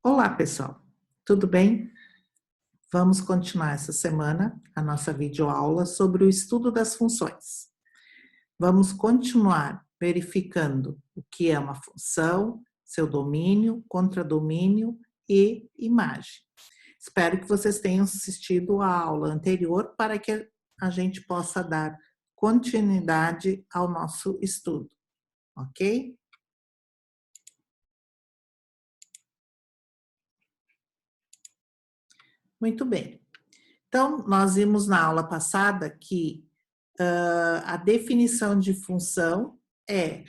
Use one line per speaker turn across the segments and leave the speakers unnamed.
Olá, pessoal. Tudo bem? Vamos continuar essa semana a nossa videoaula sobre o estudo das funções. Vamos continuar verificando o que é uma função, seu domínio, contradomínio e imagem. Espero que vocês tenham assistido à aula anterior para que a gente possa dar continuidade ao nosso estudo, ok? Muito bem. Então, nós vimos na aula passada que a definição de função é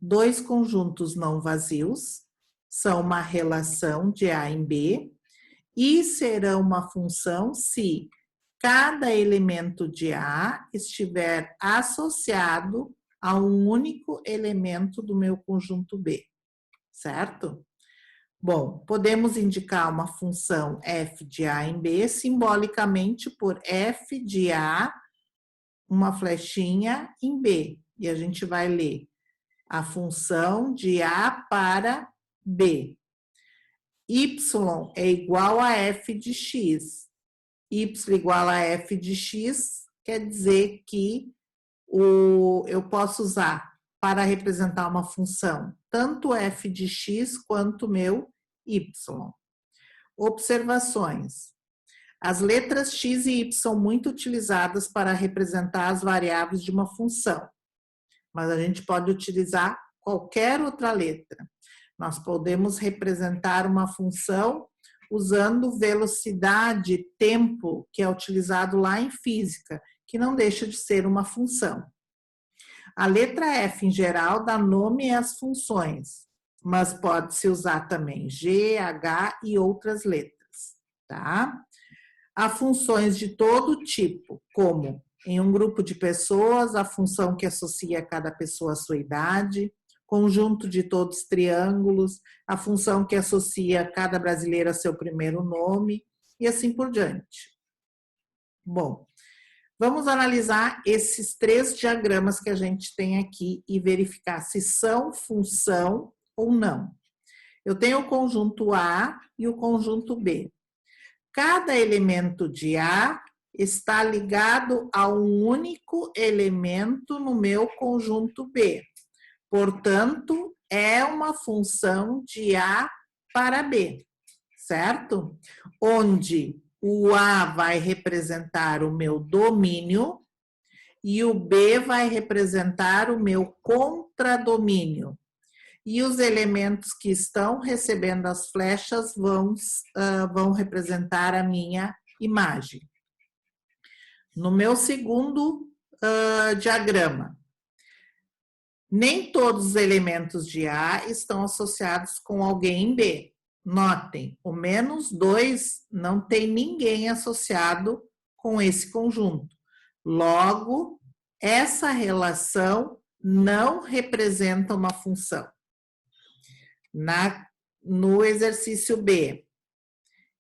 dois conjuntos não vazios, são uma relação de A em B, e serão uma função se cada elemento de A estiver associado a um único elemento do meu conjunto B, certo? Bom, podemos indicar uma função f de A em B simbolicamente por f de A, uma flechinha em B. E a gente vai ler a função de A para B. Y é igual a f de x. Y igual a f de x quer dizer que eu posso usar para representar uma função tanto f de x quanto meu y. Observações. As letras x e y são muito utilizadas para representar as variáveis de uma função, mas a gente pode utilizar qualquer outra letra. Nós podemos representar uma função usando velocidade, tempo, que é utilizado lá em física, que não deixa de ser uma função. A letra F, em geral, dá nome às funções, mas pode-se usar também G, H e outras letras, tá? Há funções de todo tipo, como em um grupo de pessoas, a função que associa cada pessoa à sua idade, conjunto de todos os triângulos, a função que associa cada brasileiro a seu primeiro nome, e assim por diante. Bom, vamos analisar esses três diagramas que a gente tem aqui e verificar se são função ou não. Eu tenho o conjunto A e o conjunto B. Cada elemento de A está ligado a um único elemento no meu conjunto B. Portanto, é uma função de A para B, certo? Onde o A vai representar o meu domínio e o B vai representar o meu contradomínio. E os elementos que estão recebendo as flechas vão representar a minha imagem. No meu segundo diagrama, nem todos os elementos de A estão associados com alguém em B. Notem, o -2 não tem ninguém associado com esse conjunto. Logo, essa relação não representa uma função. No exercício B,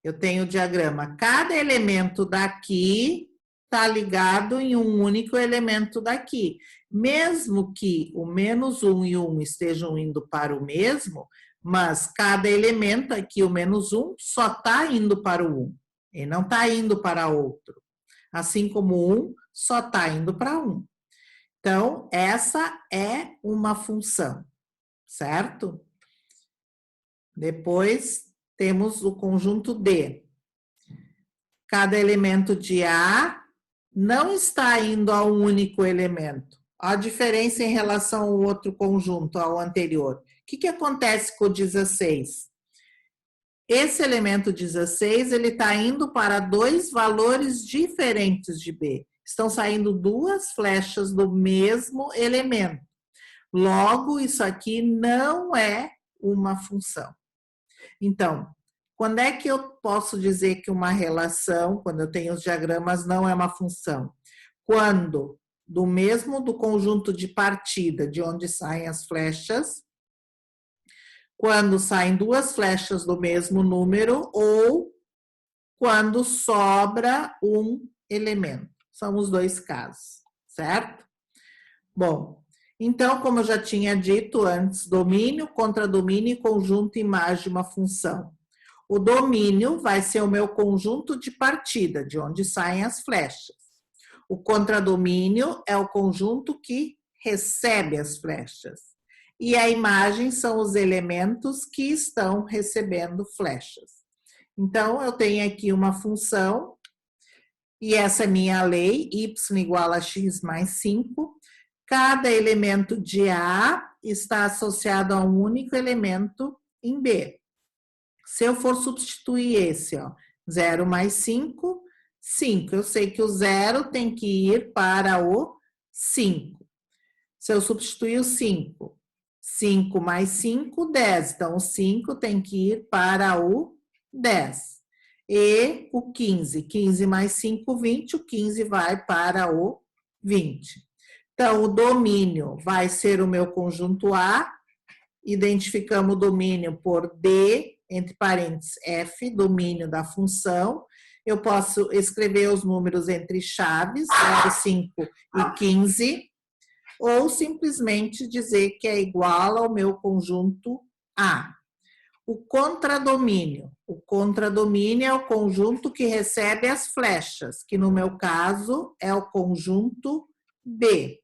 eu tenho o diagrama. Cada elemento daqui está ligado em um único elemento daqui. Mesmo que o -1 e o 1 estejam indo para o mesmo, mas cada elemento aqui, o -1, só está indo para o 1. Ele não está indo para outro. Assim como o 1 só está indo para 1. Então, essa é uma função, certo? Depois, temos o conjunto D. Cada elemento de A não está indo a um único elemento. A diferença em relação ao outro conjunto, ao anterior. O que acontece com o 16? Esse elemento 16, ele está indo para dois valores diferentes de B. Estão saindo duas flechas do mesmo elemento. Logo, isso aqui não é uma função. Então, quando é que eu posso dizer que uma relação, quando eu tenho os diagramas, não é uma função? Quando do conjunto de partida, de onde saem as flechas, quando saem duas flechas do mesmo número ou quando sobra um elemento. São os dois casos, certo? Bom, então, como eu já tinha dito antes, domínio, contradomínio e conjunto imagem de uma função. O domínio vai ser o meu conjunto de partida, de onde saem as flechas. O contradomínio é o conjunto que recebe as flechas. E a imagem são os elementos que estão recebendo flechas. Então, eu tenho aqui uma função, e essa é minha lei, y igual a x mais 5. Cada elemento de A está associado a um único elemento em B. Se eu for substituir esse, ó, 0 mais 5, 5. Eu sei que o 0 tem que ir para o 5. Se eu substituir o 5, 5 mais 5, 10. Então, o 5 tem que ir para o 10. E o 15. 15 mais 5, 20. O 15 vai para o 20. Então, o domínio vai ser o meu conjunto A. Identificamos o domínio por D, entre parênteses, F, domínio da função. Eu posso escrever os números entre chaves, 0, 5 e 15, ou simplesmente dizer que é igual ao meu conjunto A. O contradomínio. O contradomínio é o conjunto que recebe as flechas, que no meu caso é o conjunto B.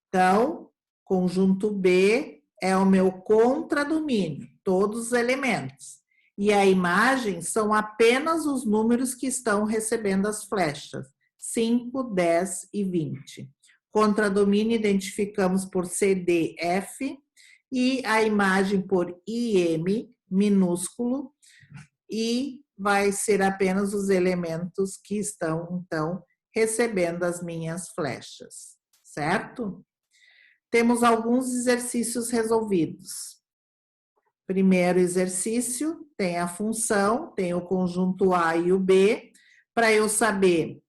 Então, conjunto B é o meu contradomínio, todos os elementos. E a imagem são apenas os números que estão recebendo as flechas, 5, 10 e 20. Contradomínio identificamos por CDF e a imagem por IM, minúsculo, e vai ser apenas os elementos que estão, então, recebendo as minhas flechas, certo? Temos alguns exercícios resolvidos. Primeiro exercício, tem a função, tem o conjunto A e o B. Para eu saber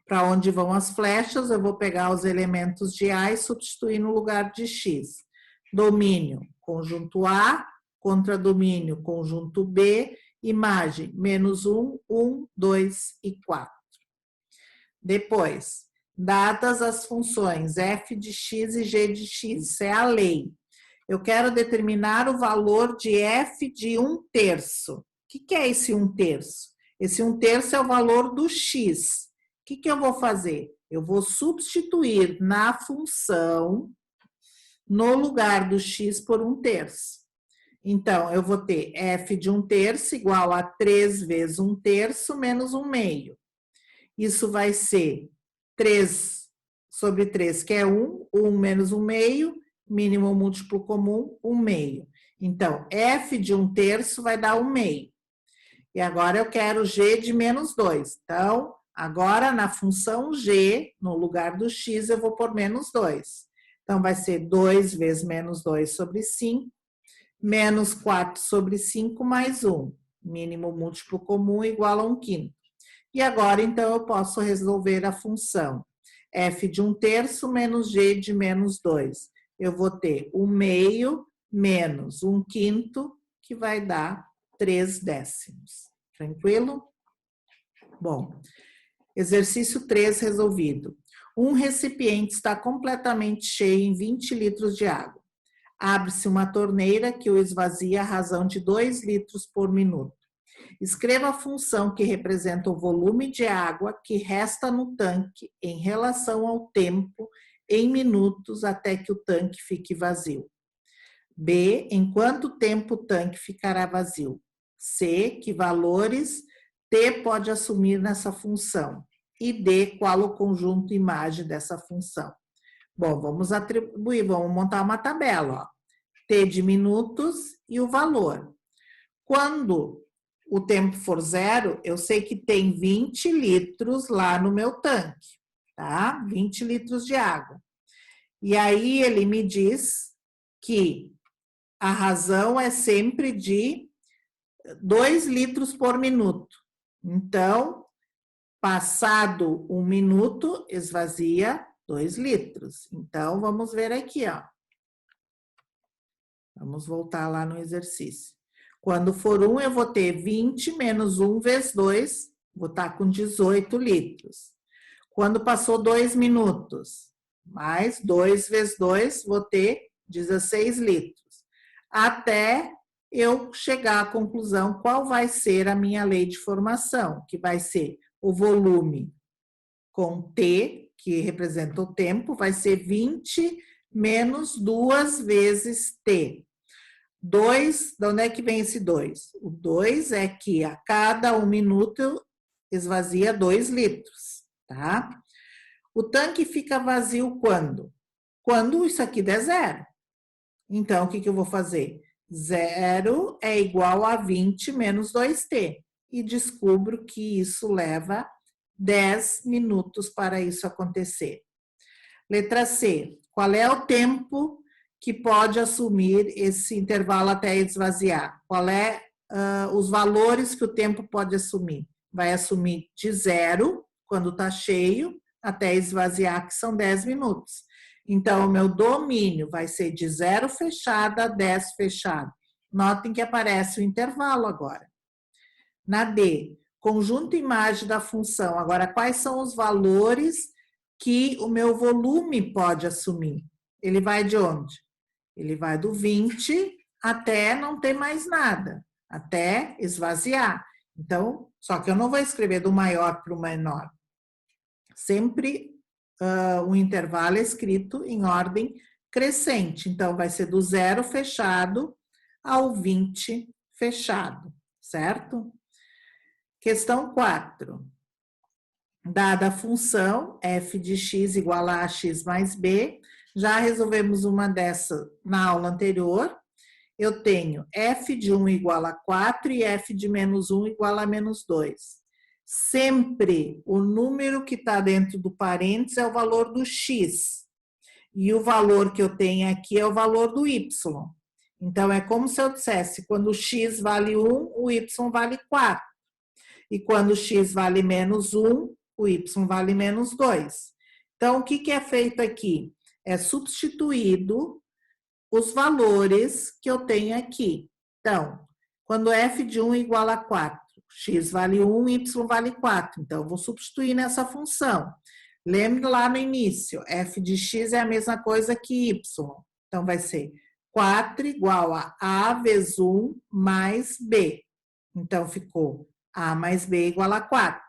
para onde vão as flechas, eu vou pegar os elementos de A e substituir no lugar de X. Domínio, conjunto A, contradomínio, conjunto B, imagem, menos 1, 1, 2 e 4. Depois, dadas as funções f de x e g de x, isso é a lei. Eu quero determinar o valor de f de 1/3. O que é esse 1/3? Esse 1/3 é o valor do x. O que eu vou fazer? Eu vou substituir na função, no lugar do x por 1/3. Então, eu vou ter f de 1/3 igual a 3 vezes 1/3 menos 1/2. Isso vai ser 3 sobre 3, que é 1, 1 menos 1/2, mínimo múltiplo comum, 1/2. Então, f de 1/3 vai dar 1/2. E agora eu quero g de menos 2. Então, agora na função g, no lugar do x, eu vou pôr menos 2. Então, vai ser 2 vezes menos 2 sobre 5, menos 4 sobre 5 mais 1. Mínimo múltiplo comum igual a 1/5. E agora, então, eu posso resolver a função f de 1/3 menos g de menos 2. Eu vou ter 1/2 menos 1/5, que vai dar 3/10. Tranquilo? Bom, exercício 3 resolvido. Um recipiente está completamente cheio em 20 litros de água. Abre-se uma torneira que o esvazia à razão de 2 litros por minuto. Escreva a função que representa o volume de água que resta no tanque em relação ao tempo em minutos até que o tanque fique vazio. B, em quanto tempo o tanque ficará vazio? C, que valores T pode assumir nessa função? E D, qual o conjunto imagem dessa função? Bom, vamos atribuir, vamos montar uma tabela, ó. T de minutos e o valor. Quando o tempo for 0, eu sei que tem 20 litros lá no meu tanque, tá? 20 litros de água. E aí ele me diz que a razão é sempre de 2 litros por minuto. Então, passado 1 minuto, esvazia 2 litros. Então, vamos ver aqui, ó. Vamos voltar lá no exercício. Quando for 1, eu vou ter 20 menos 1 vezes 2, vou estar com 18 litros. Quando passou 2 minutos, mais 2 vezes 2, vou ter 16 litros. Até eu chegar à conclusão qual vai ser a minha lei de formação, que vai ser o volume com T, que representa o tempo, vai ser 20 menos 2 vezes T. 2, de onde é que vem esse 2? O 2 é que a cada 1 minuto esvazia 2 litros, tá? O tanque fica vazio quando? Quando isso aqui der zero. Então, o que eu vou fazer? Zero é igual a 20 menos 2T. E descubro que isso leva 10 minutos para isso acontecer. Letra C. Qual é o tempo que pode assumir esse intervalo até esvaziar? Qual é os valores que o tempo pode assumir? Vai assumir de zero, quando está cheio, até esvaziar, que são 10 minutos. Então, o meu domínio vai ser de 0 fechado a 10 fechado. Notem que aparece o intervalo agora. Na D, conjunto imagem da função. Agora, quais são os valores que o meu volume pode assumir? Ele vai de onde? Ele vai do 20 até não ter mais nada, até esvaziar. Então, só que eu não vou escrever do maior para o menor. Sempre o intervalo é escrito em ordem crescente. Então, vai ser do 0 fechado ao 20 fechado, certo? Questão 4. Dada a função f de x igual a x mais b, já resolvemos uma dessa na aula anterior. Eu tenho f de 1 igual a 4 e f de menos 1 igual a menos 2. Sempre o número que está dentro do parênteses é o valor do x. E o valor que eu tenho aqui é o valor do y. Então, é como se eu dissesse, quando o x vale 1, o y vale 4. E quando o x vale menos 1, o y vale menos 2. Então, o que é feito aqui? É substituído os valores que eu tenho aqui. Então, quando f de 1 igual a 4, x vale 1, y vale 4. Então, eu vou substituir nessa função. Lembre lá no início, f de x é a mesma coisa que y. Então, vai ser 4 igual a vezes 1 mais b. Então, ficou a mais b igual a 4.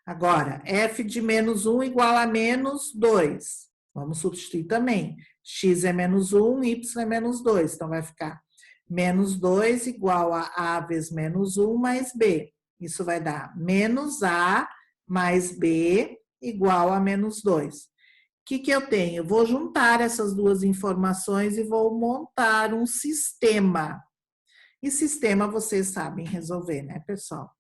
Agora, f de menos 1 igual a menos 2. Vamos substituir também. X é menos 1, y é menos 2. Então, vai ficar menos 2 igual a vezes menos 1 mais b. Isso vai dar menos a mais b igual a menos 2. O que eu tenho? Eu vou juntar essas duas informações e vou montar um sistema. E sistema vocês sabem resolver, né, pessoal?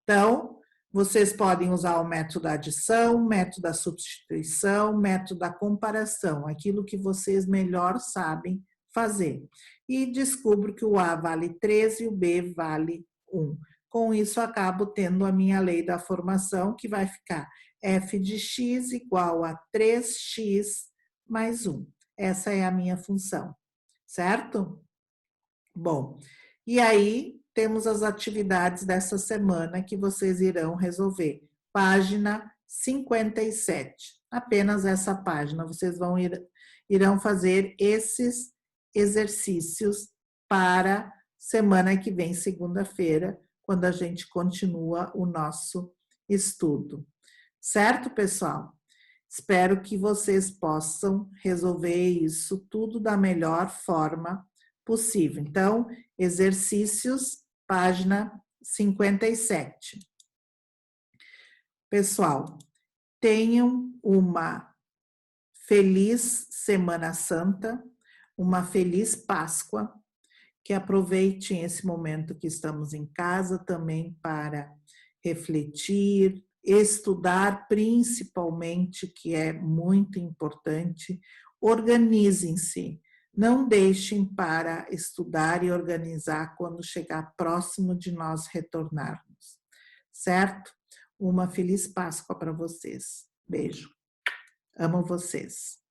Então, vocês podem usar o método da adição, método da substituição, método da comparação, aquilo que vocês melhor sabem fazer. E descubro que o A vale 13 e o B vale 1. Com isso, acabo tendo a minha lei da formação, que vai ficar f de x igual a 3x mais 1. Essa é a minha função, certo? Bom, e aí temos as atividades dessa semana que vocês irão resolver. Página 57. Apenas essa página. Vocês irão fazer esses exercícios para semana que vem, segunda-feira, quando a gente continua o nosso estudo. Certo, pessoal? Espero que vocês possam resolver isso tudo da melhor forma possível. Então, exercícios, página 57. Pessoal, tenham uma feliz Semana Santa, uma feliz Páscoa, que aproveitem esse momento que estamos em casa também para refletir, estudar principalmente, que é muito importante, organizem-se. Não deixem para estudar e organizar quando chegar próximo de nós retornarmos, certo? Uma feliz Páscoa para vocês. Beijo. Amo vocês.